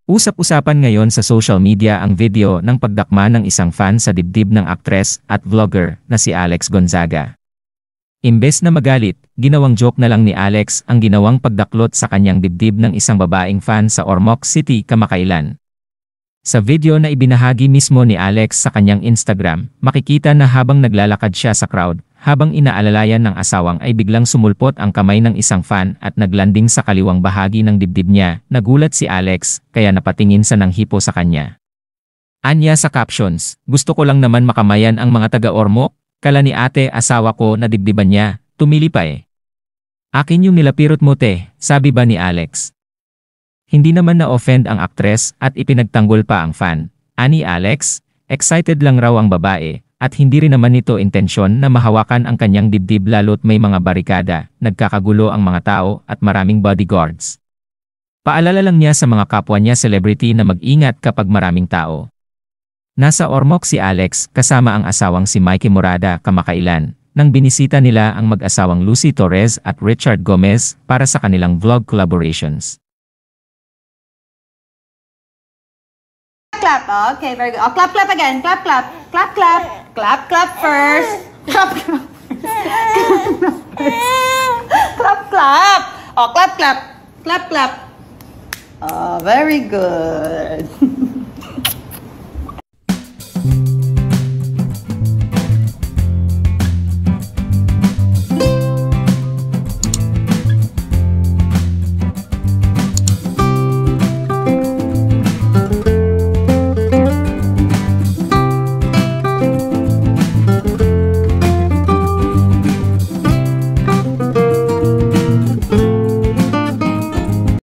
Usap-usapan ngayon sa social media ang video ng pagdakma ng isang fan sa dibdib ng aktres at vlogger na si Alex Gonzaga. Imbes na magalit, ginawang joke na lang ni Alex ang ginawang pagdaklot sa kanyang dibdib ng isang babaeng fan sa Ormoc City kamakailan. Sa video na ibinahagi mismo ni Alex sa kanyang Instagram, makikita na habang naglalakad siya sa crowd, habang inaalalayan ng asawang ay biglang sumulpot ang kamay ng isang fan at naglanding sa kaliwang bahagi ng dibdib niya. Nagulat si Alex, kaya napatingin sa nang hipo sa kanya. Anya sa captions, "Gusto ko lang naman makamayan ang mga taga-Ormoc, kala ni ate asawa ko na dibdiban niya, tumili pa eh. Akin yung nilapirot mo te," sabi ba ni Alex. Hindi naman na-offend ang aktres at ipinagtanggol pa ang fan. Ani Alex, excited lang raw ang babae, at hindi rin naman nito intensyon na mahawakan ang kanyang dibdib lalo't may mga barikada, nagkakagulo ang mga tao at maraming bodyguards. Paalala lang niya sa mga kapwa niya celebrity na mag-ingat kapag maraming tao. Nasa Ormoc si Alex kasama ang asawang si Mikey Morada kamakailan, nang binisita nila ang mag-asawang Lucy Torres at Richard Gomez para sa kanilang vlog collaborations. Clap. Okay, very good. Oh, clap, clap again. Clap, clap. Clap, clap. Clap, clap first. Clap, clap first. Clap, clap. Oh, clap, clap. Clap, clap. Oh, very good.